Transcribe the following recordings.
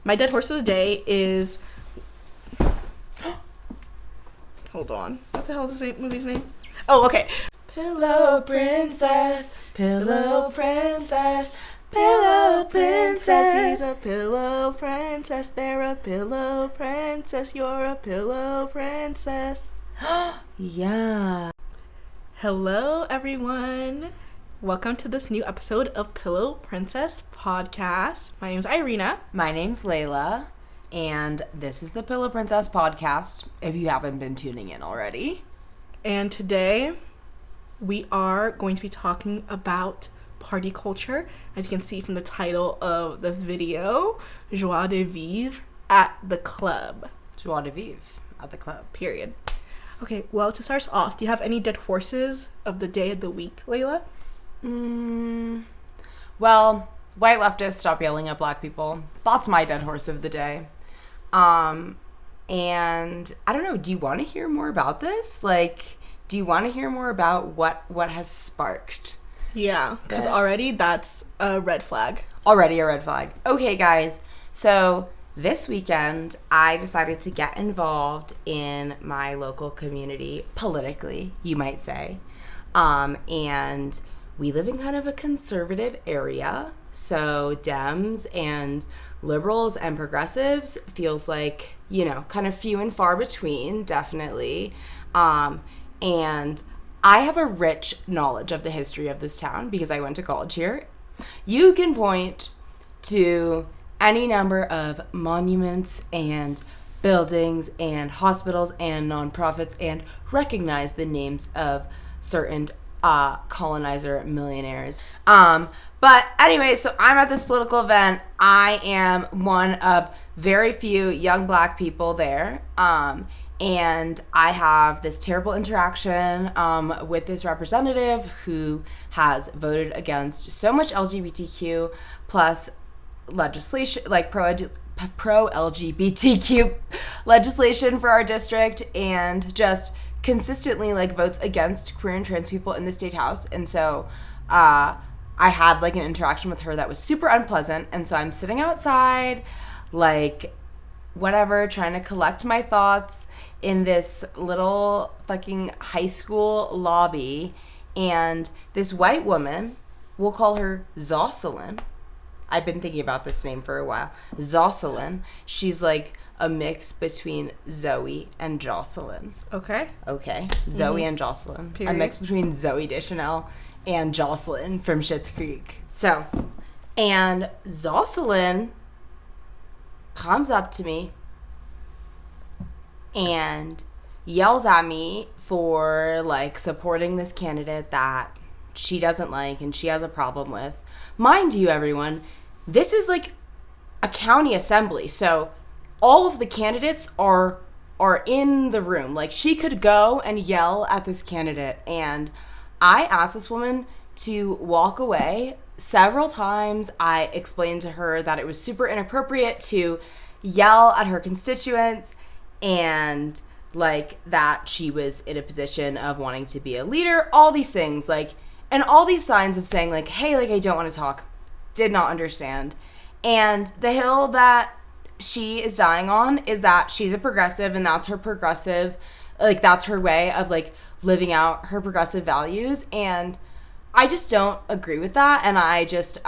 My dead horse of the day is... Hold on. What the hell is this movie's name? Oh, okay. Pillow Princess, Pillow Princess, Pillow Princess. He's a pillow princess. They're a pillow princess. You're a pillow princess. Yeah. Hello, everyone. Welcome to this new episode of Pillow Princess Podcast. My name's Irina. My name's Layla, and this is the Pillow Princess Podcast, if you haven't been tuning in already. And today, we are going to be talking about party culture. As you can see from the title of the video, Joie de Vivre at the club. Joie de Vivre at the club. Period. Okay, well, to start us off, do you have any dead horses of the day of the week, Layla? Well, white leftists, stop yelling at black people. That's my dead horse of the day. And I don't know, do you want to hear more about this? Like, do you want to hear more about what has sparked? Yeah, because already that's a red flag. Already a red flag. Okay, guys. So this weekend, I decided to get involved in my local community, politically, you might say. And we live in kind of a conservative area. So Dems and liberals and progressives feels like, you know, kind of few and far between, definitely. And I have a rich knowledge of the history of this town because I went to college here. You can point to any number of monuments and buildings and hospitals and nonprofits and recognize the names of certain colonizer millionaires. But anyway, so I'm at this political event. I am one of very few young black people there. And I have this terrible interaction with this representative who has voted against so much LGBTQ plus legislation, like pro LGBTQ legislation for our district, and just consistently like votes against queer and trans people in the state house. And so I had like an interaction with her that was super unpleasant. And so I'm sitting outside, like whatever, trying to collect my thoughts in this little fucking high school lobby, and this white woman, we'll call her Jocelyn. I've been thinking about this name for a while. Jocelyn. She's like a mix between Zoe and Jocelyn. Okay. Zoe and Jocelyn. Period. A mix between Zoe Deschanel and Jocelyn from Schitt's Creek. So, and Jocelyn comes up to me and yells at me for like supporting this candidate that she doesn't like and she has a problem with. Mind you, everyone, this is like a county assembly, so all of the candidates are in the room. Like, she could go and yell at this candidate, and I asked this woman to walk away several times. I explained to her that it was super inappropriate to yell at her constituents, and like that she was in a position of wanting to be a leader, all these things, like, and all these signs of saying like, hey, like, I don't want to talk. Did not understand. And the hill that she is dying on is that she's a progressive, and that's her progressive, like, that's her way of like living out her progressive values. And I just don't agree with that. And I just,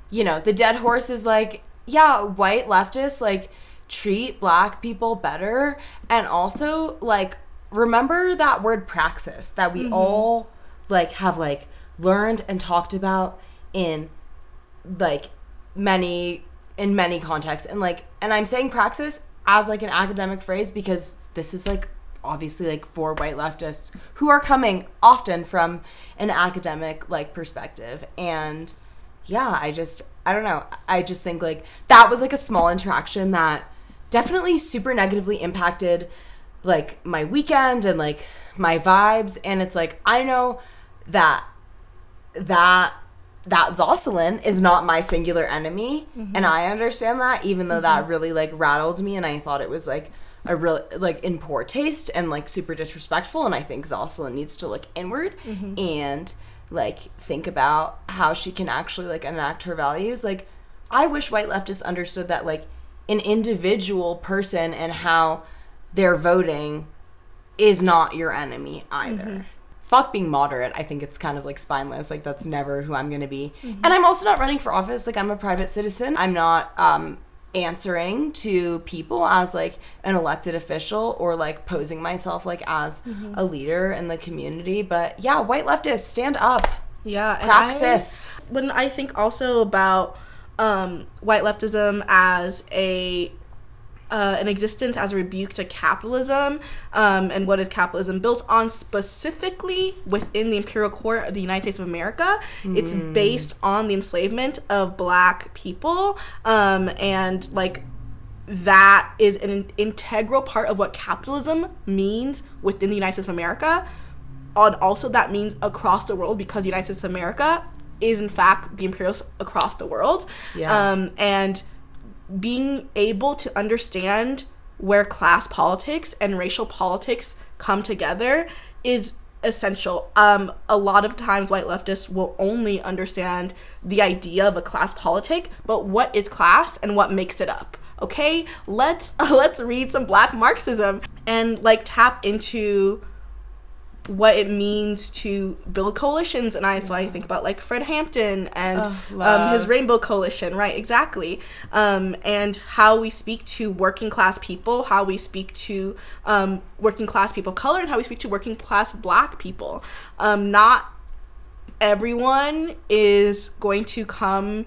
you know, the dead horse is like, yeah, white leftists, like, treat black people better. And also, like, remember that word praxis that we all like have like learned and talked about in like many contexts. And like, and I'm saying praxis as like an academic phrase because this is like obviously like for white leftists who are coming often from an academic like perspective. And yeah, I don't know. I just think like that was like a small interaction that definitely super negatively impacted like my weekend and like my vibes. And it's like, I know that Jocelyn is not my singular enemy. And I understand that, even though that really like rattled me, and I thought it was like a real like in poor taste and like super disrespectful. And I think Jocelyn needs to look inward and like think about how she can actually like enact her values. Like, I wish white leftists understood that like an individual person and how they're voting is not your enemy either. Fuck being moderate. I think it's kind of like spineless. Like, that's never who I'm going to be. And I'm also not running for office. Like, I'm a private citizen. I'm not answering to people as like an elected official or like posing myself like as a leader in the community. But yeah, white leftists, stand up. Yeah. Praxis. When I think also about white leftism as an existence as a rebuke to capitalism, and what is capitalism built on specifically within the imperial court of the United States of America. It's based on the enslavement of Black people, and like that is an integral part of what capitalism means within the United States of America. And also that means across the world, because the United States of America is in fact the imperialists across the world. And being able to understand where class politics and racial politics come together is essential. A lot of times white leftists will only understand the idea of a class politic, but what is class and what makes it up? Okay, let's read some Black Marxism and like tap into what it means to build coalitions. And so I think about like Fred Hampton and his Rainbow Coalition, right? Exactly. And how we speak to working class people, how we speak to working class people of color, and how we speak to working class Black people. Not everyone is going to come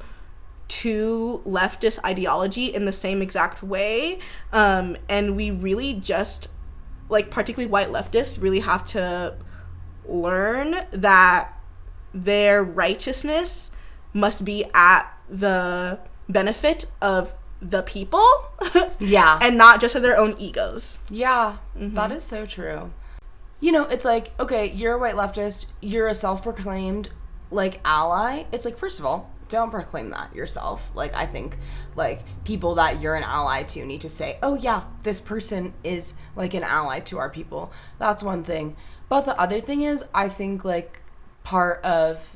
to leftist ideology in the same exact way. And we really just, like, particularly white leftists, really have to learn that their righteousness must be at the benefit of the people. Yeah. And not just of their own egos. Yeah, that is so true. You know, it's like, okay, you're a white leftist, you're a self-proclaimed, like, ally. It's like, first of all, don't proclaim that yourself. Like, I think, like, people that you're an ally to need to say, oh, yeah, this person is, like, an ally to our people. That's one thing. But the other thing is, I think, like, part of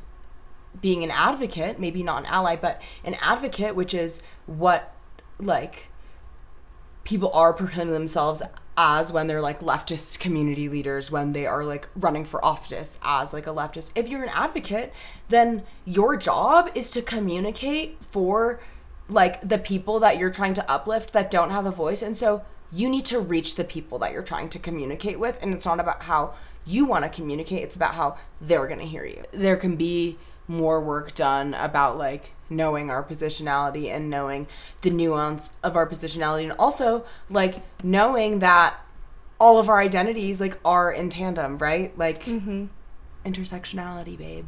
being an advocate, maybe not an ally, but an advocate, which is what, like, people are proclaiming themselves as when they're like leftist community leaders, when they are like running for office as like a leftist. If you're an advocate, then your job is to communicate for like the people that you're trying to uplift that don't have a voice. And so you need to reach the people that you're trying to communicate with. And it's not about how you want to communicate, it's about how they're going to hear you. There can be more work done about like knowing our positionality and knowing the nuance of our positionality, and also like knowing that all of our identities like are in tandem, right? Like intersectionality, babe.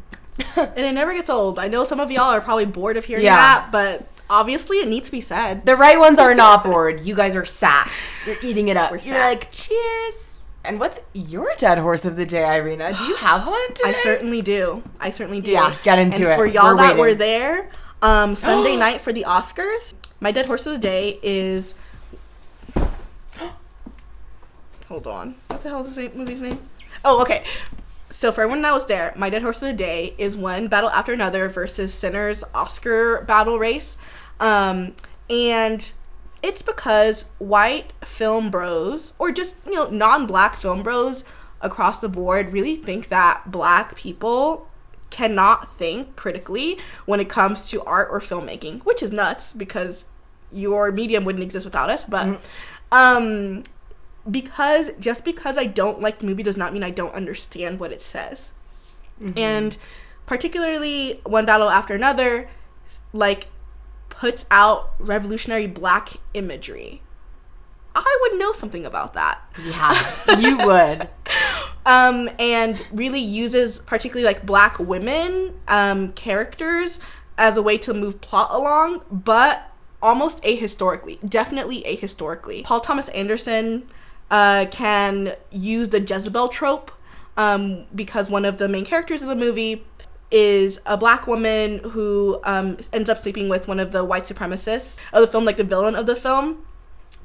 And it never gets old. I know some of y'all are probably bored of hearing that, but obviously it needs to be said. The right ones are not bored. You guys are sat. You're eating it up. You're like, cheers. And what's your dead horse of the day, Irina? Do you have one today? I certainly do. Yeah, get into it. For y'all that were there, Sunday night for the Oscars, my dead horse of the day is... Hold on. What the hell is this movie's name? Oh, okay. So for everyone that was there, my dead horse of the day is One Battle After Another versus Sinner's Oscar battle race. And it's because white film bros, or just, you know, non-Black film bros across the board, really think that Black people cannot think critically when it comes to art or filmmaking, which is nuts because your medium wouldn't exist without us. But because I don't like the movie does not mean I don't understand what it says. And particularly One Battle After Another, like, puts out revolutionary Black imagery. I would know something about that. Yeah, you would. And really uses particularly like Black women characters as a way to move plot along, but almost ahistorically. Definitely ahistorically. Paul Thomas Anderson can use the Jezebel trope because one of the main characters of the movie is a Black woman who ends up sleeping with one of the white supremacists of the film, like the villain of the film,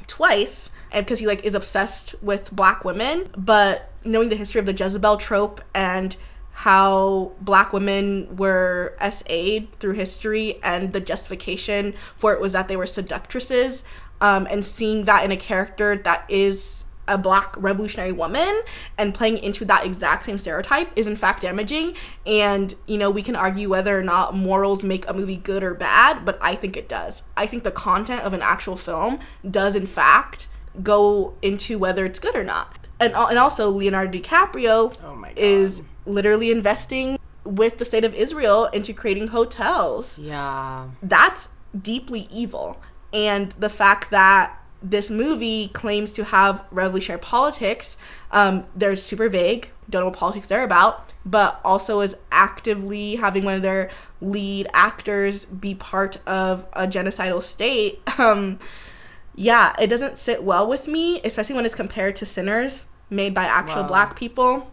twice, and because he like is obsessed with Black women. But knowing the history of the Jezebel trope and how black women were SA'd through history, and the justification for it was that they were seductresses, and seeing that in a character that is a black revolutionary woman and playing into that exact same stereotype is in fact damaging. And, you know, we can argue whether or not morals make a movie good or bad, but I think it does. I think the content of an actual film does in fact go into whether it's good or not. And also Leonardo DiCaprio is literally investing with the state of Israel into creating hotels. Yeah. That's deeply evil. And the fact that this movie claims to have revolutionary politics, they're super vague, don't know what politics they're about, but also is actively having one of their lead actors be part of a genocidal state. Yeah, it doesn't sit well with me, especially when it's compared to Sinners, made by actual black people,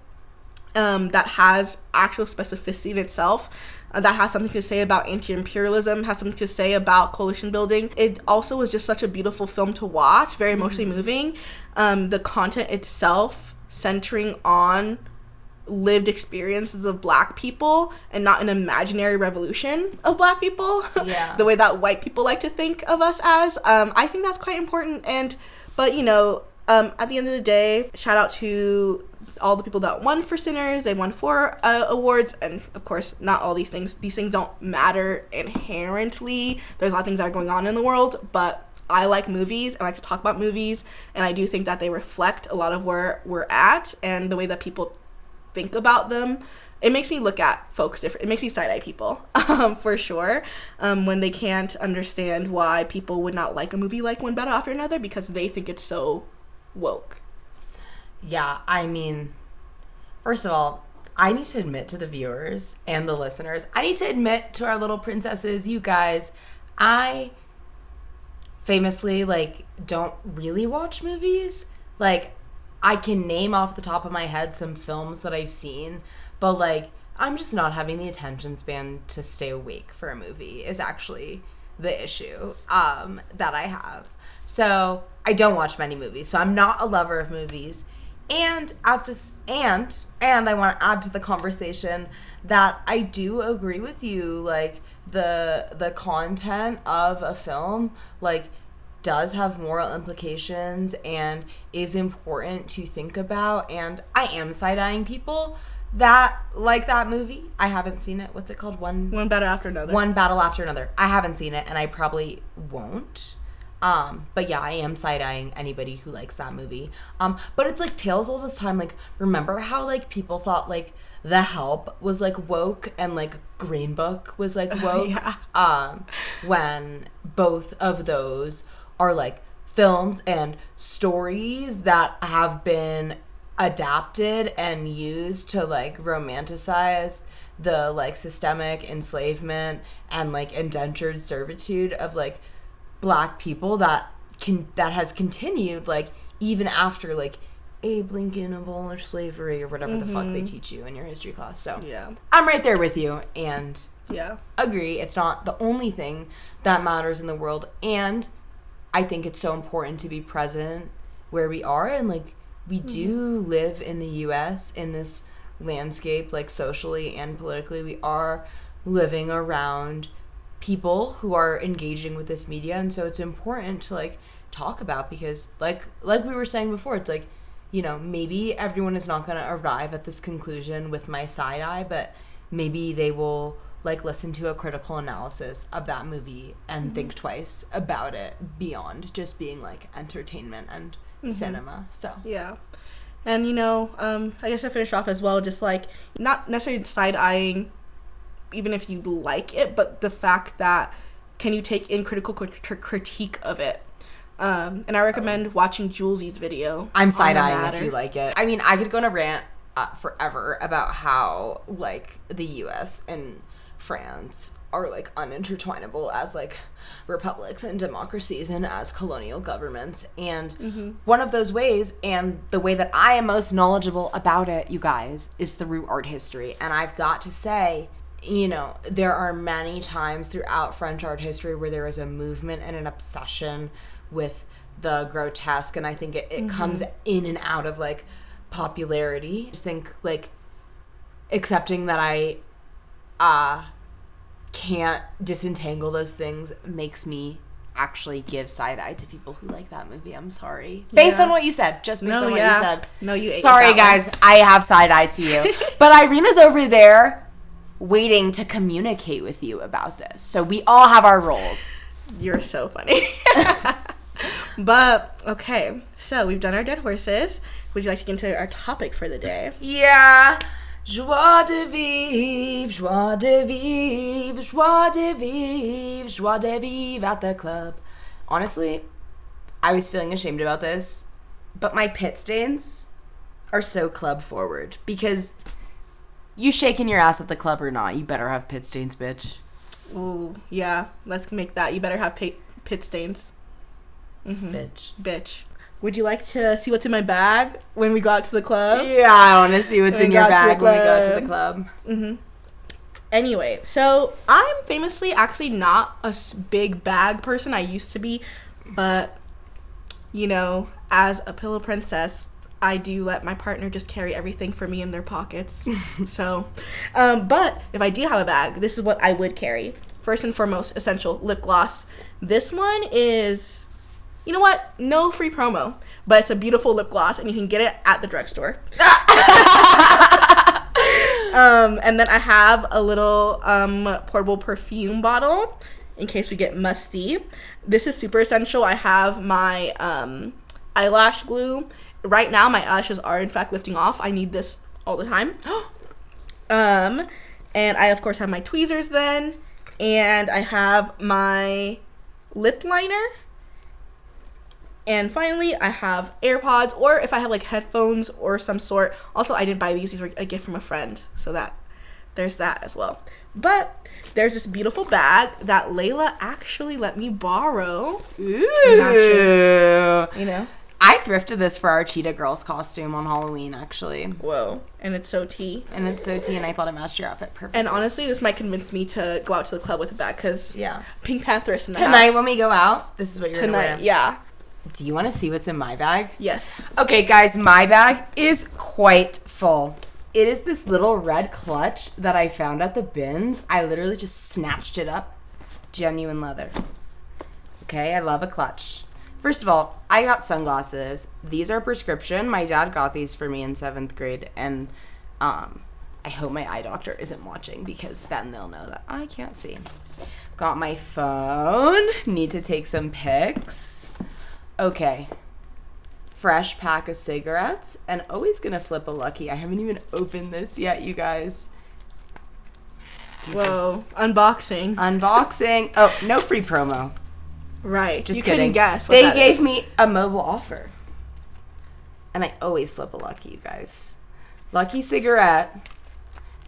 that has actual specificity in itself, that has something to say about anti-imperialism, has something to say about coalition building. It also was just such a beautiful film to watch, very emotionally moving. The content itself centering on lived experiences of black people and not an imaginary revolution of black people, the way that white people like to think of us as. I think that's quite important. But you know, at the end of the day, shout out to all the people that won for Sinners. They won 4 awards, and of course not all these things don't matter inherently. There's a lot of things that are going on in the world, but I like movies, I like to talk about movies, and I do think that they reflect a lot of where we're at and the way that people think about them. It makes me look at folks different. It makes me side-eye people, for sure, when they can't understand why people would not like a movie like One Battle After Another because they think it's so woke. Yeah, I mean, first of all, I need to admit to the viewers and the listeners, I need to admit to our little princesses, you guys, I famously, like, don't really watch movies. Like, I can name off the top of my head some films that I've seen, but, like, I'm just not having the attention span to stay awake for a movie is actually the issue that I have. So, I don't watch many movies, so I'm not a lover of movies. And I want to add to the conversation that I do agree with you, like, the content of a film, like, does have moral implications and is important to think about. And I am side-eyeing people that like that movie. I haven't seen it. What's it called? One Battle After Another. One Battle After Another. I haven't seen it, and I probably won't. But yeah, I am side-eyeing anybody who likes that movie. But it's like tales all this time. Like, remember how, like, people thought, like, The Help was, like, woke and, like, Green Book was, like, woke? Yeah. When both of those are, like, films and stories that have been adapted and used to, like, romanticize the, like, systemic enslavement and, like, indentured servitude of, like, black people that has continued, like, even after, like, Abe Lincoln abolished slavery or whatever the fuck they teach you in your history class. So yeah, I'm right there with you, and yeah, agree, it's not the only thing that matters in the world, and I think it's so important to be present where we are, and, like, we do live in the U.S. in this landscape, like, socially and politically. We are living around people who are engaging with this media, and so it's important to, like, talk about, because like we were saying before, it's like, you know, maybe everyone is not going to arrive at this conclusion with my side eye, but maybe they will, like, listen to a critical analysis of that movie and think twice about it beyond just being, like, entertainment and cinema. So yeah. And, you know, I guess I finish off as well, just, like, not necessarily side-eyeing even if you like it, but the fact that can you take in critical critique of it. And I recommend watching Jules's video. I'm side-eyeing if you like it. I mean, I could go on a rant forever about how, like, the U.S. and France are, like, unintertwinable as, like, republics and democracies and as colonial governments. And one of those ways, and the way that I am most knowledgeable about it, you guys, is through art history. And I've got to say, you know, there are many times throughout French art history where there is a movement and an obsession with the grotesque, and I think it comes in and out of, like, popularity. I just think, like, accepting that I can't disentangle those things makes me actually give side-eye to people who like that movie. I'm sorry. Based on what you said. Just based on what you said. No, you ate Sorry, guys. I have side-eye to you. But Irina's over there waiting to communicate with you about this. So we all have our roles. You're so funny. But, okay. So we've done our dead horses. Would you like to get into our topic for the day? Yeah. Joie de vivre, joie de vivre, joie de vivre, joie de vivre at the club. Honestly, I was feeling ashamed about this, but my pit stains are so club forward because you shaking your ass at the club or not, you better have pit stains, bitch. Ooh, yeah. Let's make that. You better have pit stains. Mm-hmm. Bitch. Would you like to see what's in my bag when we go out to the club? Yeah, I want to see what's in your bag when we go to the club. Mm-hmm. Anyway, so I'm famously actually not a big bag person. I used to be, but, you know, as a pillow princess, I do let my partner just carry everything for me in their pockets. So, but if I do have a bag, this is what I would carry. First and foremost, essential lip gloss. This one is... You know what? No free promo, but it's a beautiful lip gloss, and you can get it at the drugstore. And then I have a little portable perfume bottle in case we get musty. This is super essential. I have my eyelash glue. Right now, my eyelashes are, in fact, lifting off. I need this all the time. And I, of course, have my tweezers then, and I have my lip liner. And finally, I have AirPods, or if I have like headphones or some sort. Also, I didn't buy these. These were a gift from a friend. So that there's that as well. But there's this beautiful bag that Layla actually let me borrow. Ooh. Matches, you know. I thrifted this for our Cheetah Girls costume on Halloween, actually. Whoa. And it's so tea. And I thought it matched your outfit perfectly. And honestly, this might convince me to go out to the club with a bag, because Pink Pantheress in the Tonight house. when we go out, this is what you're going to wear. Yeah. Do you want to see what's in my bag? Yes. Okay, guys, my bag is quite full. It is this little red clutch that I found at the bins. I literally just snatched it up. Genuine leather. Okay, I love a clutch. First of all, I got sunglasses. These are prescription. My dad got these for me in 7th grade, and I hope my eye doctor isn't watching, because then they'll know that I can't see. Got my phone. Need to take some pics. Okay, fresh pack of cigarettes, and always gonna flip a lucky. I haven't even opened this yet, you guys. Whoa, unboxing. Oh, no free promo. Right, Just you kidding. Couldn't guess what they that gave is. me a mobile offer, and I always flip a lucky, you guys. Lucky cigarette,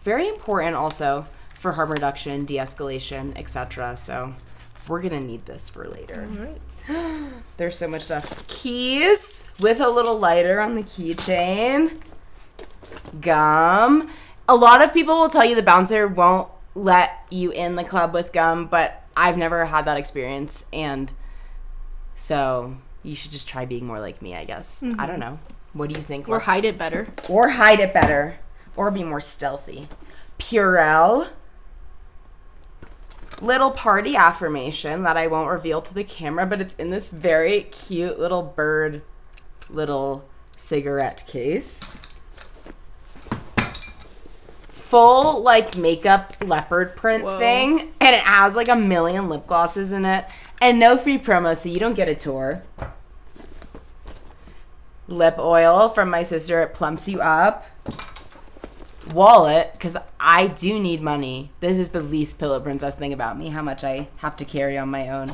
very important also for harm reduction, de-escalation, etc. So we're gonna need this for later. All right. There's so much stuff. Keys with a little lighter on the keychain. Gum. A lot of people will tell you the bouncer won't let you in the club with gum, but I've never had that experience, and so you should just try being more like me, I guess. Mm-hmm. I don't know. What do you think? Or hide it better. Or be more stealthy. Purell. Little party affirmation that I won't reveal to the camera, but it's in this very cute little bird little cigarette case. Full like makeup leopard print thing, and it has like a million lip glosses in it, and no free promo, so you don't get a tour. Lip oil from my sister. It plumps you up. Wallet, because I do need money. This is the least pillow princess thing about me, how much I have to carry on my own.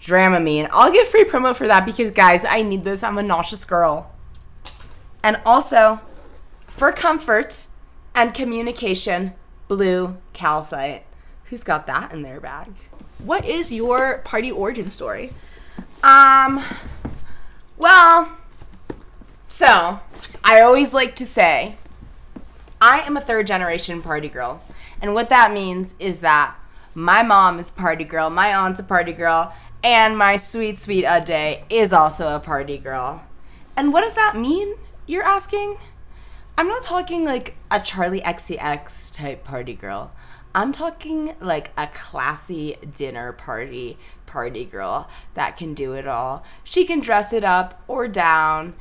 Dramamine. I'll get free promo for that because, guys, I need this. I'm a nauseous girl. And also, for comfort and communication, blue calcite. Who's got that in their bag? What is your party origin story? Well, so I always like to say I am a 3rd generation party girl. And what that means is that my mom is a party girl, my aunt's a party girl, and my sweet, sweet Ade is also a party girl. And what does that mean, you're asking? I'm not talking like a Charlie XCX type party girl. I'm talking like a classy dinner party girl that can do it all. She can dress it up or down.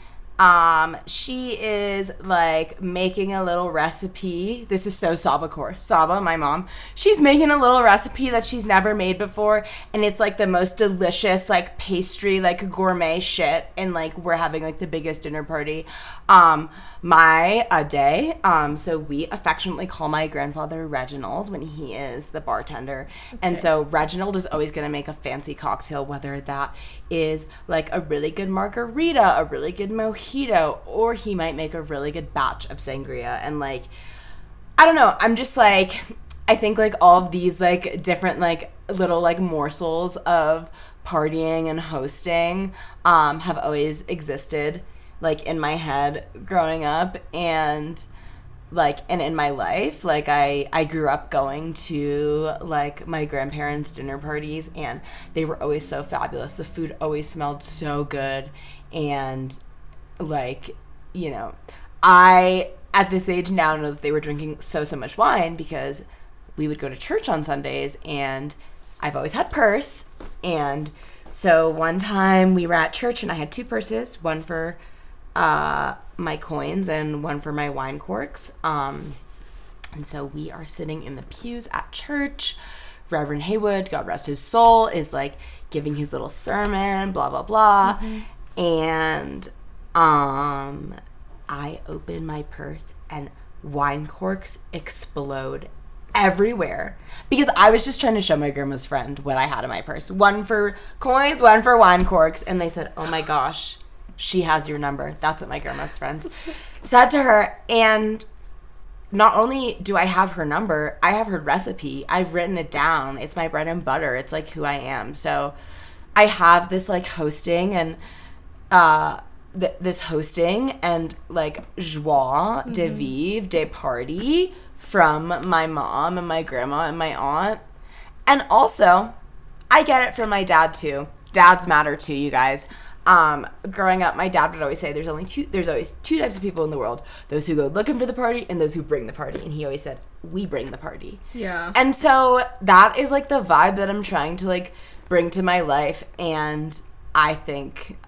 She is like making a little recipe. This is so Saba-core. Saba, my mom, she's making a little recipe that she's never made before, and it's like the most delicious like pastry, like gourmet shit, and like we're having like the biggest dinner party. So we affectionately call my grandfather Reginald when he is the bartender. Okay. And so Reginald is always going to make a fancy cocktail, whether that is like a really good margarita, a really good mojito, or he might make a really good batch of sangria. And like, I don't know, I'm just like, I think like all of these like different like little like morsels of partying and hosting have always existed like in my head growing up, and in my life. Like I grew up going to like my grandparents' dinner parties, and they were always so fabulous. The food always smelled so good, and like, you know, I at this age now know that they were drinking so much wine because we would go to church on Sundays, and I've always had purse. And so one time we were at church and I had 2 purses, one for my coins and one for my wine corks. And so we are sitting in the pews at church. Reverend Haywood, God rest his soul, is like giving his little sermon, blah, blah, blah. Mm-hmm. And I open my purse and wine corks explode everywhere because I was just trying to show my grandma's friend what I had in my purse. One for coins, one for wine corks. And they said, oh my gosh, she has your number. That's what my grandma's friend said to her. And not only do I have her number, I have her recipe. I've written it down. It's my bread and butter. It's like who I am. So I have this like hosting and this hosting and like joie de vivre, de party from my mom and my grandma and my aunt. And also, I get it from my dad too. Dads matter too, you guys. Growing up, my dad would always say there's always 2 types of people in the world: those who go looking for the party and those who bring the party. And he always said, we bring the party. Yeah. And so that is like the vibe that I'm trying to like bring to my life. And I think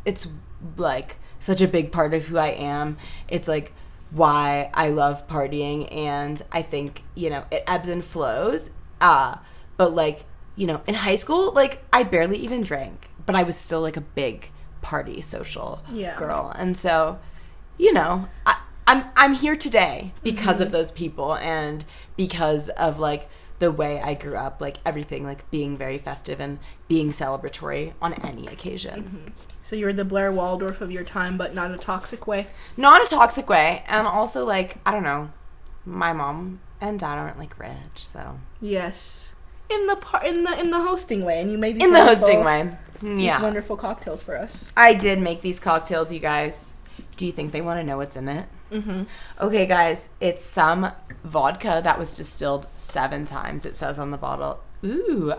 it's like such a big part of who I am. It's like why I love partying, and I think, you know, it ebbs and flows. But like, you know, in high school, like I barely even drank, but I was still like a big party social girl. And so, you know, I'm here today because of those people and because of like the way I grew up, like everything like being very festive and being celebratory on any occasion. Mm-hmm. So you're the Blair Waldorf of your time, but not in a toxic way? Not in a toxic way. And also like, I don't know, my mom and dad aren't like rich, so. Yes. In the hosting way, and you made these wonderful cocktails for us. I did make these cocktails, you guys. Do you think they want to know what's in it? Mm-hmm. Okay, guys, it's some vodka that was distilled 7 times. It says on the bottle. Ooh,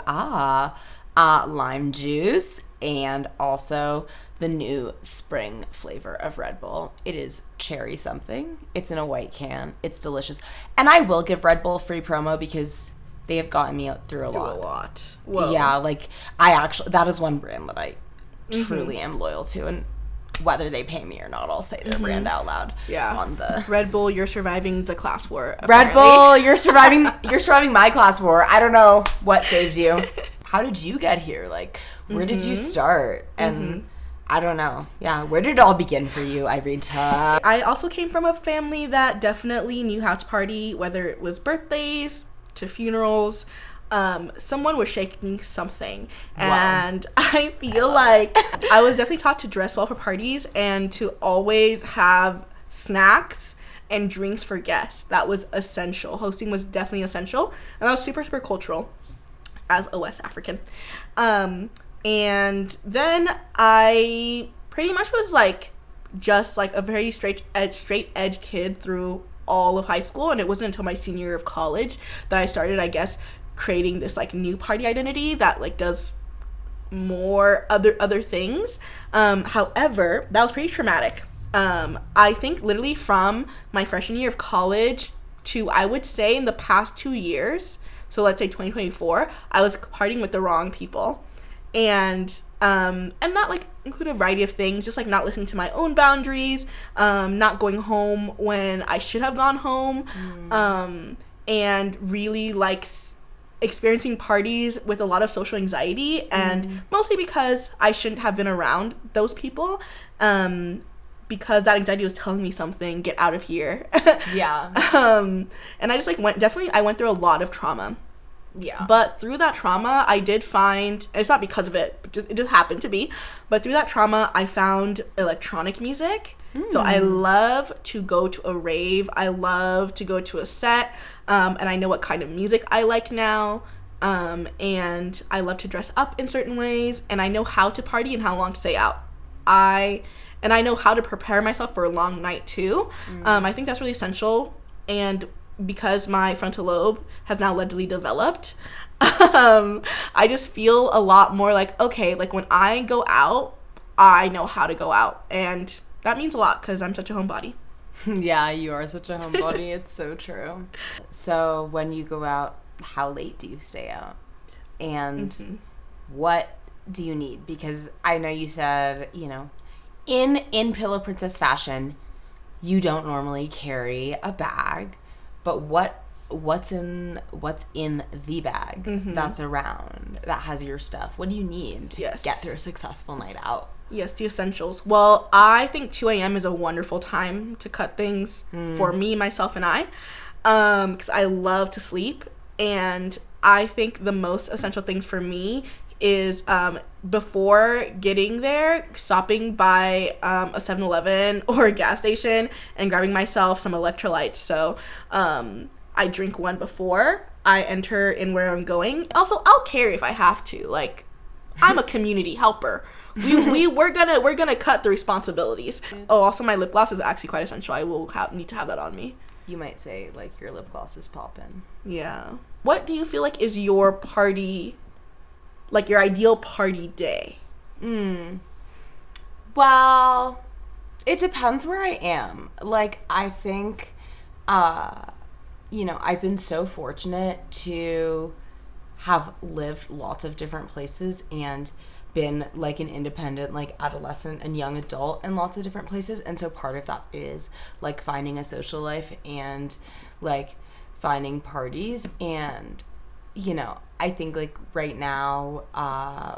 lime juice, and also the new spring flavor of Red Bull. It is cherry something. It's in a white can. It's delicious, and I will give Red Bull free promo because they have gotten me through a lot. Whoa. Yeah, like that is one brand that I truly am loyal to, and whether they pay me or not, I'll say their brand out loud. Yeah. On the Red Bull, you're surviving the class war. Apparently. Red Bull, you're surviving my class war. I don't know what saved you. How did you get here? Like, where did you start? And I don't know. Yeah, where did it all begin for you, Irene-ta? I also came from a family that definitely knew how to party, whether it was birthdays to funerals. Someone was shaking something. Wow. And I feel like I was definitely taught to dress well for parties and to always have snacks and drinks for guests. That was essential. Hosting was definitely essential, and that was super, super cultural as a West African. And then I pretty much was like just like a very straight edge kid through all of high school, and it wasn't until my senior year of college that I started, I guess, creating this like new party identity that like does more other things. However, that was pretty traumatic. I think literally from my freshman year of college to, I would say, in the past 2 years, so let's say 2024, I was partying with the wrong people. And that like include a variety of things, just like not listening to my own boundaries, not going home when I should have gone home, and really like experiencing parties with a lot of social anxiety, and mostly because I shouldn't have been around those people, because that anxiety was telling me something, get out of here. Yeah. And I just like I went through a lot of trauma. Yeah. But through that trauma, I did find, and it's not because of it, it just happened to be, but through that trauma, I found electronic music. So I love to go to a rave. I love to go to a set, and I know what kind of music I like now. And I love to dress up in certain ways, and I know how to party and how long to stay out. And I know how to prepare myself for a long night too. I think that's really essential. And because my frontal lobe has now allegedly developed, I just feel a lot more like, okay, like when I go out, I know how to go out. And that means a lot because I'm such a homebody. Yeah, you are such a homebody. It's so true. So when you go out, how late do you stay out? And what do you need? Because I know you said, you know, in Pillow Princess fashion, you don't normally carry a bag, but what's in the bag that's around that has your stuff? What do you need to get through a successful night out? Yes, the essentials. Well, I think 2 a.m. is a wonderful time to cut things for me, myself, and I, because I love to sleep. And I think the most essential things for me is before getting there, stopping by a 7-Eleven or a gas station and grabbing myself some electrolytes. So I drink one before I enter in where I'm going. Also, I'll carry if I have to. Like, I'm a community helper. We're gonna cut the responsibilities. Oh, also my lip gloss is actually quite essential. I will need to have that on me. You might say like your lip gloss is poppin'. Yeah. What do you feel like is your party, like your ideal party day? Well, it depends where I am. Like, I think, you know, I've been so fortunate to have lived lots of different places and been like an independent like adolescent and young adult in lots of different places, and so part of that is like finding a social life and like finding parties. And you know, I think like right now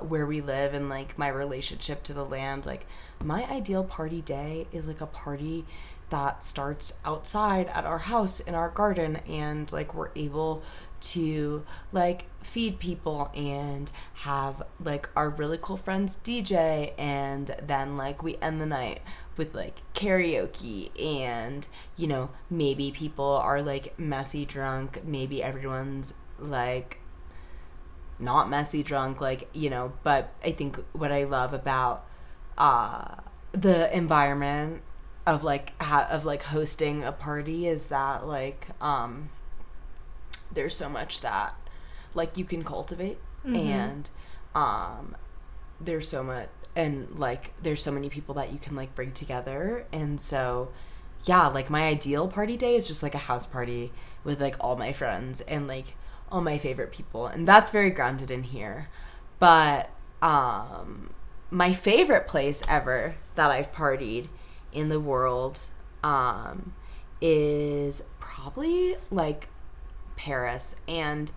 where we live and like my relationship to the land, like my ideal party day is like a party that starts outside at our house in our garden, and like we're able to like feed people and have like our really cool friends DJ, and then like we end the night with like karaoke, and you know, maybe people are like messy drunk, maybe everyone's like not messy drunk, like, you know. But I think what I love about the environment of like hosting a party is that like there's so much that like you can cultivate, and there's so much, and like there's so many people that you can like bring together. And so yeah, like my ideal party day is just like a house party with like all my friends and like all my favorite people, and that's very grounded in here. But my favorite place ever that I've partied in the world is probably like Paris, and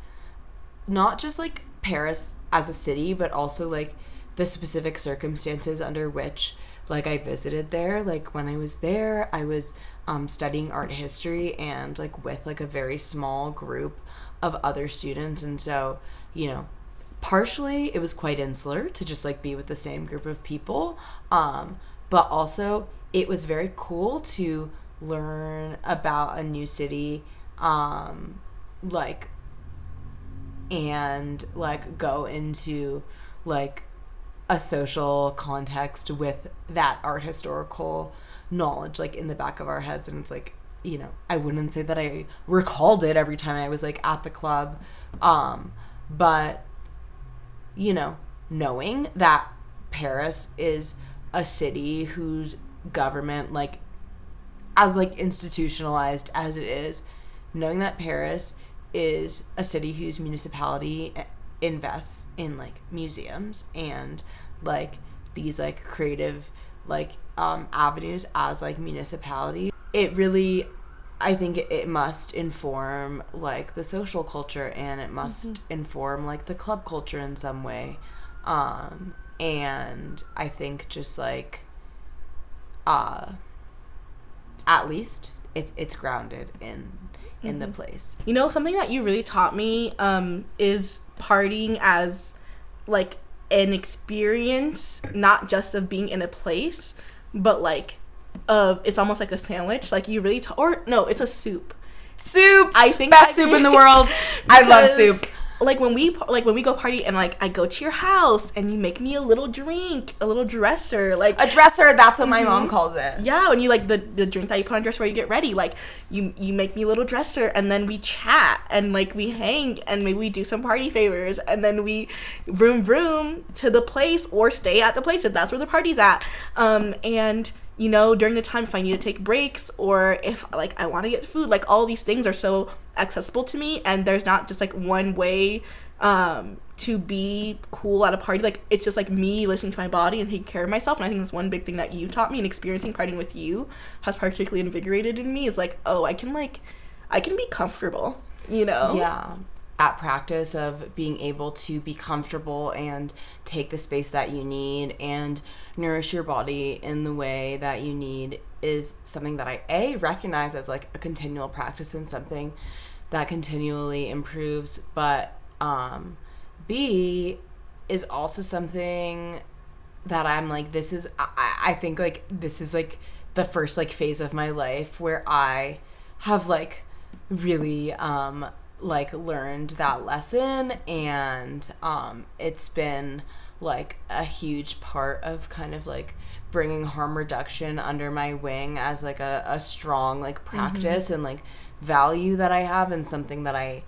not just like Paris as a city, but also like the specific circumstances under which like I visited there. Like when I was there, I was studying art history and like with like a very small group of other students, and so, you know, partially it was quite insular to just like be with the same group of people, but also it was very cool to learn about a new city, like, and like go into like a social context with that art historical knowledge like in the back of our heads. And it's like, you know, I wouldn't say that I recalled it every time I was like at the club, but you know, knowing that Paris is a city whose government, like, as, like, institutionalized as it is, knowing that Paris is a city whose municipality invests in, like, museums and, like, these, like, creative, like, avenues as, like, municipality, it really, I think it must inform, like, the social culture, and it must inform, like, the club culture in some way. And I think just, like, at least it's grounded in the place. You know, something that you really taught me is partying as, like, an experience, not just of being in a place, but, like, it's almost like a sandwich. Like, you really or no, it's a soup. I think best soup in the world. I love soup. Like, when we go party and, like, I go to your house and you make me a little drink, a little dresser, like a dresser. That's what my mom calls it. Yeah, when you, like, the drink that you put on dresser where you get ready, like, you make me a little dresser, and then we chat and, like, we hang and maybe we do some party favors, and then we vroom to the place or stay at the place if that's where the party's at. And you know, during the time, if I need to take breaks or if, like, I want to get food, like, all these things are so accessible to me, and there's not just, like, one way to be cool at a party. Like, it's just, like, me listening to my body and taking care of myself. And I think that's one big thing that you taught me, and experiencing partying with you has particularly invigorated in me, is, like, oh, I can be comfortable, you know? Yeah. That practice of being able to be comfortable and take the space that you need and nourish your body in the way that you need is something that I recognize as, like, a continual practice and something that continually improves, but B is also something that I'm like, this is I think, like, this is, like, the first, like, phase of my life where I have, like, really like, learned that lesson, and it's been, like, a huge part of kind of, like, bringing harm reduction under my wing as, like, a strong, like, practice and, like, value that I have, and something that I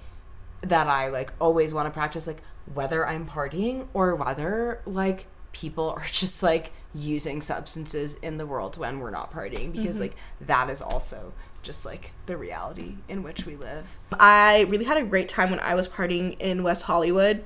like always want to practice, like, whether I'm partying or whether, like, people are just, like, using substances in the world when we're not partying, because like, that is also just, like, the reality in which we live. I really had a great time when I was partying in West Hollywood.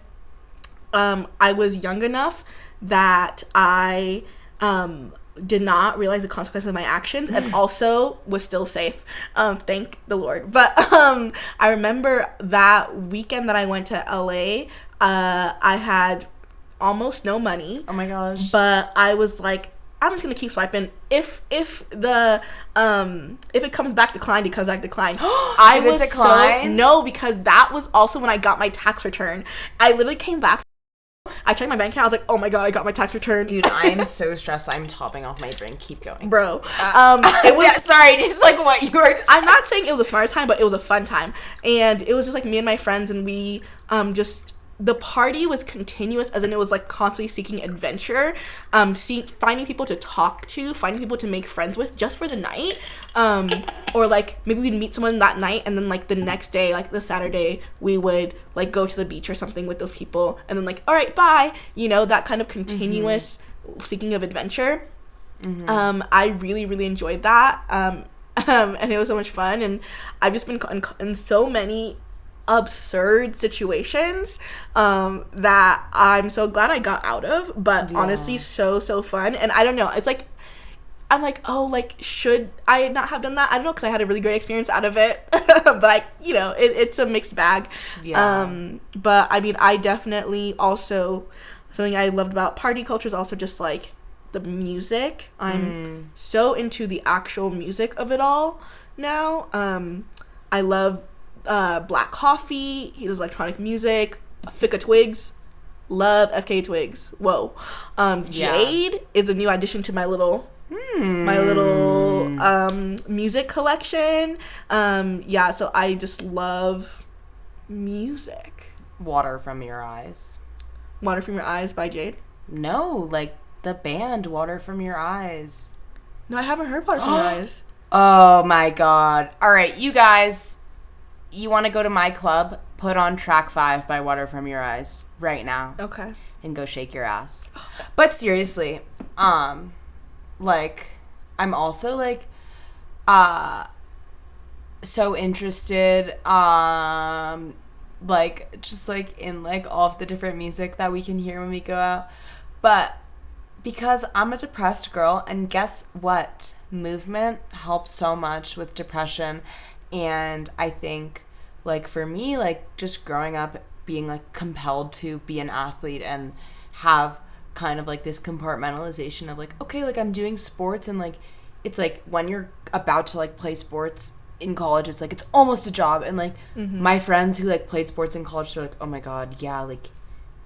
I was young enough that I did not realize the consequences of my actions, and also was still safe. Thank the Lord. But I remember that weekend that I went to LA, I had almost no money. Oh my gosh. But I was like, I'm just gonna keep swiping. If it comes back declined, it comes back declined. I was decline? No, because that was also when I got my tax return. I literally came back. I checked my bank account. I was like, oh my god, I got my tax return. Dude, I am so stressed. I'm topping off my drink. Keep going, bro. It was yeah, sorry, just like what you were. I'm not saying it was a smart time, but it was a fun time, and it was just like me and my friends, and we just. The party was continuous, as in it was, like, constantly seeking adventure, finding people to talk to, finding people to make friends with just for the night, or, like, maybe we'd meet someone that night, and then, like, the next day, like, the Saturday, we would, like, go to the beach or something with those people, and then, like, all right, bye, you know, that kind of continuous seeking of adventure. I really, really enjoyed that, and it was so much fun, and I've just been in so many absurd situations that I'm so glad I got out of, but honestly so fun. And I don't know, it's like I'm like, oh, like, should I not have done that? I don't know, because I had a really great experience out of it. But you know, it's a mixed bag. But I mean, I definitely also, something I loved about party culture is also just, like, the music. I'm so into the actual music of it all now. I love Black Coffee. He does electronic music. Fika Twigs. Love FK Twigs. Whoa. Jade is a new addition to my little music collection. So I just love music. Water From Your Eyes. Water From Your Eyes by Jade? No, like the band Water From Your Eyes. No, I haven't heard Water From Your Eyes. Oh my god. All right, you guys, you want to go to my club? Put on track 5 by Water From Your Eyes right now. Okay. And go shake your ass. But seriously, like, I'm also like so interested like just like in like all of the different music that we can hear when we go out. But because I'm a depressed girl, and guess what? Movement helps so much with depression. And I think like for me, like just growing up being like compelled to be an athlete and have kind of like this compartmentalization of like, okay, like I'm doing sports, and like it's like when you're about to like play sports in college, it's like it's almost a job. And like my friends who like played sports in college, they're like, oh my god, yeah, like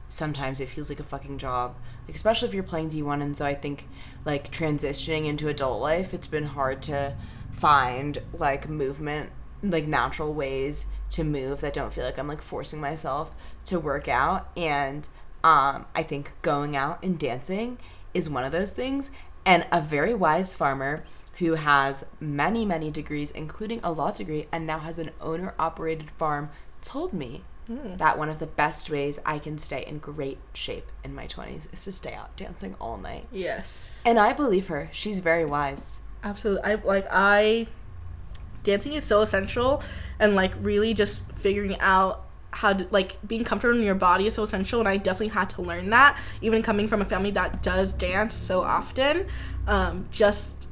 sometimes it feels like a fucking job, like especially if you're playing D1. And so I think like transitioning into adult life, it's been hard to find like movement, like natural ways to move that don't feel like I'm like forcing myself to work out. And I think going out and dancing is one of those things. And a very wise farmer who has many, many degrees, including a law degree, and now has an owner-operated farm, told me that one of the best ways I can stay in great shape in my 20s is to stay out dancing all night. Yes. And I believe her. She's very wise. Absolutely. Dancing is so essential, and like really just figuring out how to like being comfortable in your body is so essential. And I definitely had to learn that, even coming from a family that does dance so often. Just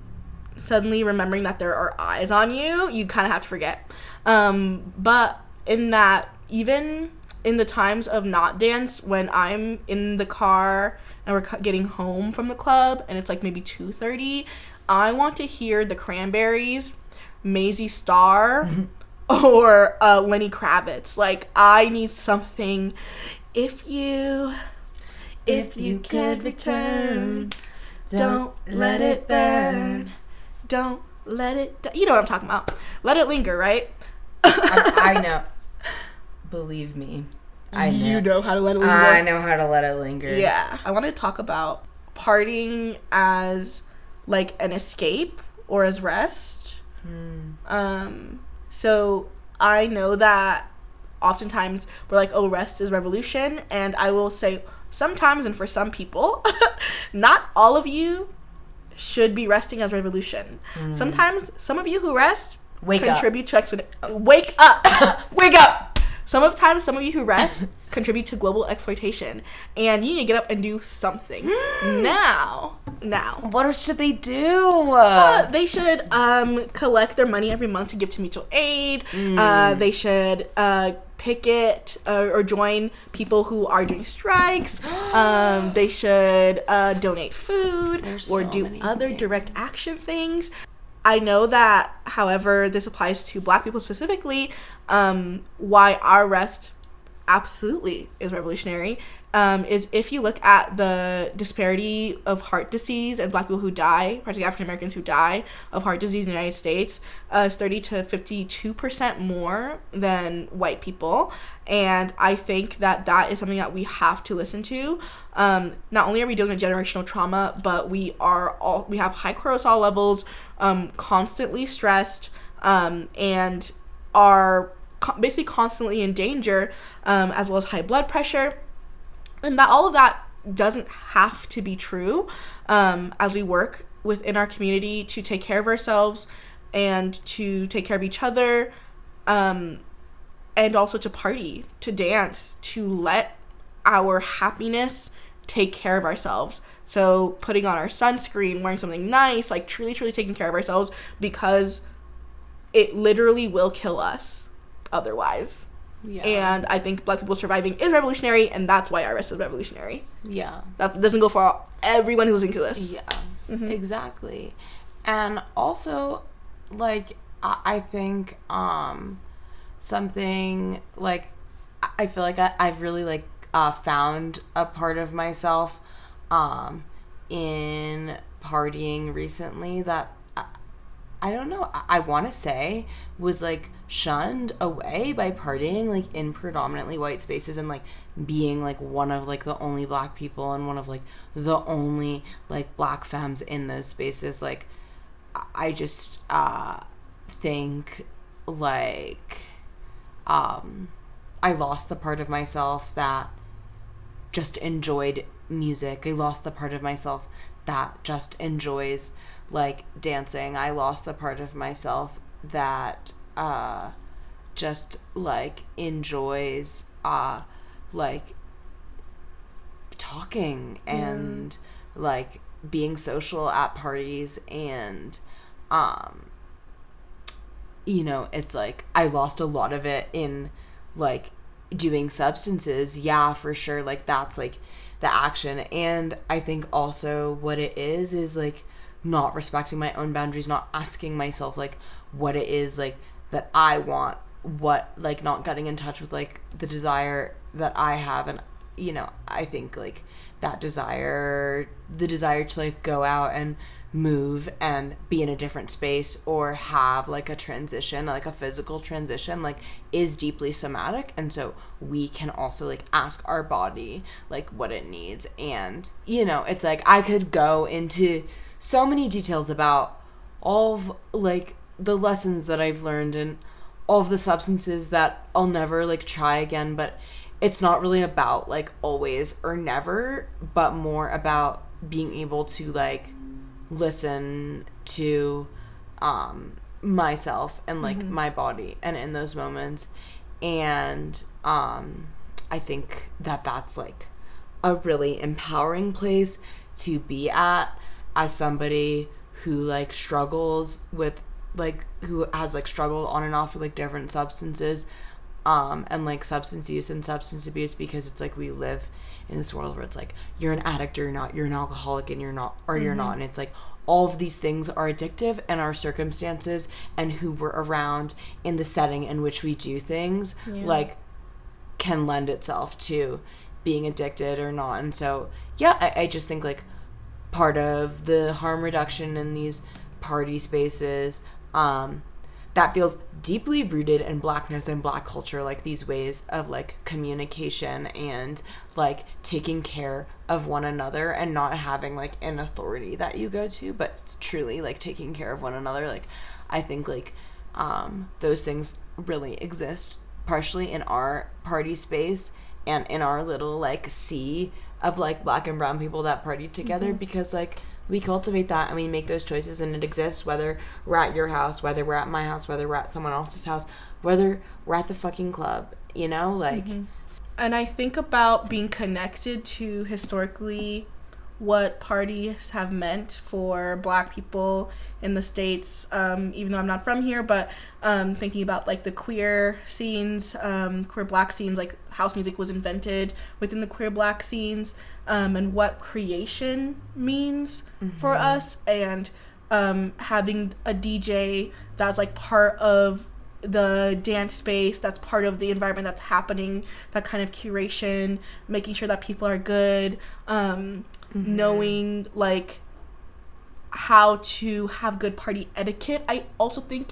suddenly remembering that there are eyes on you, you kind of have to forget. But in that, even in the times of not dance, when I'm in the car and we're getting home from the club and it's like maybe 2:30, I want to hear the Cranberries, Maisie Starr, or Lenny Kravitz. Like, I need something. If you could return, don't let it burn. Don't let it... You know what I'm talking about. Let it linger, right? I know. Believe me. I know. You know how to let it linger. I know how to let it linger. Yeah. I want to talk about partying as, like, an escape or as rest. So I know that oftentimes we're like, oh, rest is revolution. And I will say sometimes, and for some people, not all of you should be resting as revolution. Sometimes some of you who rest contribute to wake up. Wake up. Sometimes some of you who rest contribute to global exploitation, and you need to get up and do something now. What should they do? They should collect their money every month to give to mutual aid. They should picket or join people who are doing strikes. They should donate food or do other direct action things. I know that, however, this applies to Black people specifically. Why our rest absolutely is revolutionary is if you look at the disparity of heart disease and Black people who die, particularly African Americans who die of heart disease in the United States, is 30 to 52% more than white people. And I think that that is something that we have to listen to. Not only are we dealing with generational trauma, but we have high cortisol levels, constantly stressed, and are basically constantly in danger, as well as high blood pressure. And that all of that doesn't have to be true, as we work within our community to take care of ourselves and to take care of each other, and also to party, to dance, to let our happiness take care of ourselves. So putting on our sunscreen, wearing something nice, like truly taking care of ourselves, because it literally will kill us otherwise. Yeah. And I think Black people surviving is revolutionary, and that's why our rest is revolutionary. Yeah. That doesn't go for everyone who's listening to this. Yeah. Exactly. And also, like, I think something, like, I feel like I've really, like, found a part of myself in partying recently that I don't know, I want to say was like shunned away by partying like in predominantly white spaces, and like being like one of like the only Black people and one of like the only like Black femmes in those spaces. Like I just think like I lost the part of myself that just enjoyed music. I lost the part of myself that just enjoys like dancing. I lost the part of myself that just like enjoys like talking and like being social at parties, and you know, it's like I lost a lot of it in like doing substances. Yeah, for sure, like that's like the action. And I think also what it is like not respecting my own boundaries, not asking myself like what it is like that I want, what like not getting in touch with like the desire that I have. And you know, I think like that desire, the desire to like go out and move and be in a different space or have like a transition, like a physical transition, like is deeply somatic. And so we can also like ask our body like what it needs. And you know, it's like I could go into so many details about all of like the lessons that I've learned and all of the substances that I'll never like try again, but it's not really about like always or never, but more about being able to like listen to myself and like my body and in those moments. And I think that that's like a really empowering place to be at as somebody who like struggles with like who has like struggled on and off with like different substances and like substance use and substance abuse, because it's like we live in this world where it's like you're an addict or you're not, you're an alcoholic and you're not, or you're not. And it's like all of these things are addictive, and our circumstances and who we're around in the setting in which we do things like can lend itself to being addicted or not. And so yeah, I just think like part of the harm reduction in these party spaces that feels deeply rooted in Blackness and Black culture, like these ways of like communication and like taking care of one another and not having like an authority that you go to, but truly like taking care of one another. Like I think like those things really exist partially in our party space and in our little like sea of like Black and brown people that party together, because like we cultivate that and we make those choices, and it exists whether we're at your house, whether we're at my house, whether we're at someone else's house, whether we're at the fucking club, you know, like. And I think about being connected to historically what parties have meant for Black people in the States, even though I'm not from here, but thinking about like the queer scenes, queer Black scenes, like house music was invented within the queer Black scenes, and what creation means for us, and having a DJ that's like part of the dance space, that's part of the environment that's happening, that kind of curation, making sure that people are good, knowing like how to have good party etiquette. I also think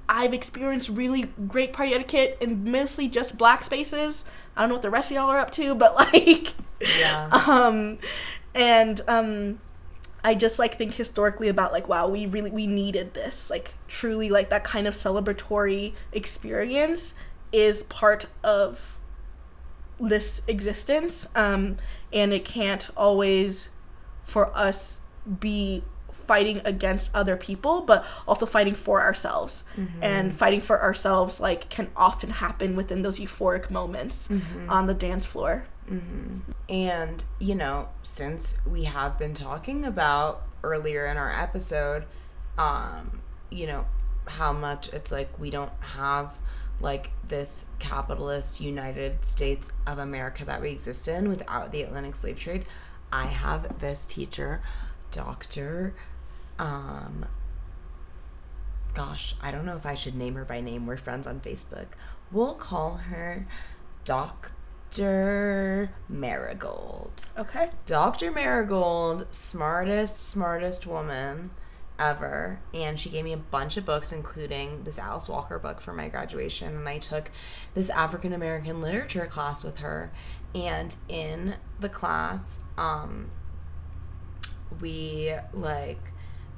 I've experienced really great party etiquette in mostly just Black spaces. I don't know what the rest of y'all are up to, but like I just like think historically about like, wow, we needed this, like truly like that kind of celebratory experience is part of this existence, and it can't always for us be fighting against other people, but also fighting for ourselves. And fighting for ourselves like can often happen within those euphoric moments on the dance floor. And you know, since we have been talking about earlier in our episode you know, how much it's like we don't have like this capitalist United States of America that we exist in without the Atlantic slave trade, I have this teacher, Dr. Gosh, I don't know if I should name her by name. We're friends on Facebook. We'll call her Dr. Marigold. Okay. Dr. Marigold, smartest woman ever. And she gave me a bunch of books, including this Alice Walker book for my graduation. And I took this African American literature class with her. And in the class, we like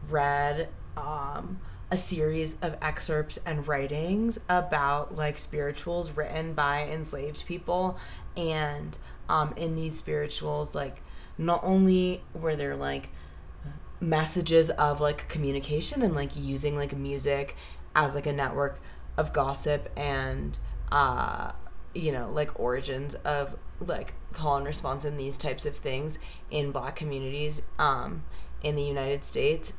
read a series of excerpts and writings about like spirituals written by enslaved people, and in these spirituals, like, not only were there like messages of like communication and like using like music as like a network of gossip and like origins of like call and response and these types of things in Black communities in the United States,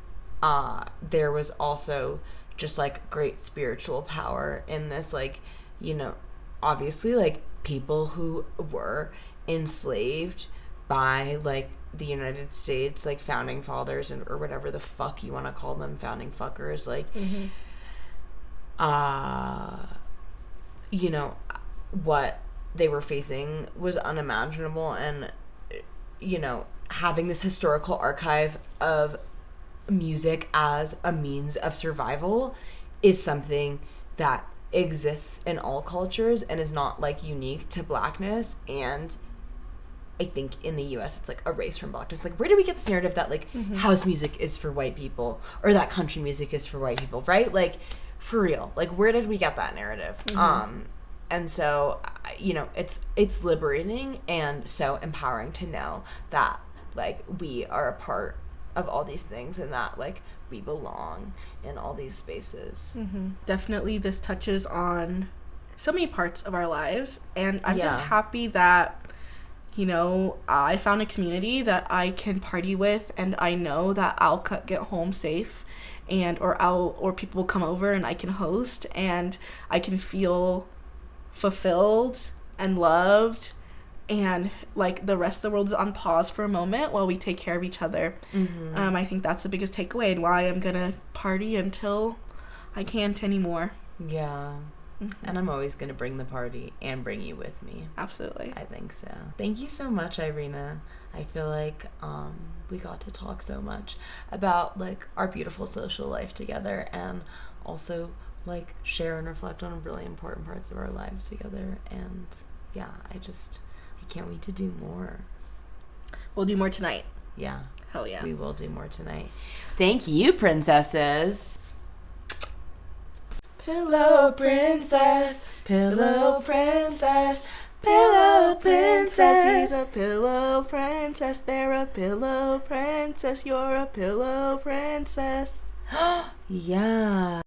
there was also just like great spiritual power in this, like, obviously like people who were enslaved by like the United States, like founding fathers or whatever the fuck you want to call them, founding fuckers, like what they were facing was unimaginable, and having this historical archive of music as a means of survival is something that exists in all cultures and is not like unique to Blackness. And I think in the US it's like erased from Blackness. Like, where do we get this narrative that like house music is for white people or that country music is for white people, right? Like, for real, like, where did we get that narrative? And so it's liberating and so empowering to know that like we are a part of all these things and that like we belong in all these spaces. Definitely this touches on so many parts of our lives, and I'm just happy that I found a community that I can party with, and I know that I'll get home safe, and or people will come over and I can host and I can feel fulfilled and loved, and like the rest of the world is on pause for a moment while we take care of each other. I think that's the biggest takeaway, and why I'm gonna party until I can't anymore. And I'm always gonna bring the party and bring you with me. Absolutely. I think so. Thank you so much, Irina. I feel like we got to talk so much about like our beautiful social life together, and also like share and reflect on really important parts of our lives together. And I can't wait to do more. We'll do more tonight. Yeah. Hell yeah. We will do more tonight. Thank you, princesses. Pillow princess, pillow princess, pillow princess. He's a pillow princess. They're a pillow princess. You're a pillow princess. Yeah.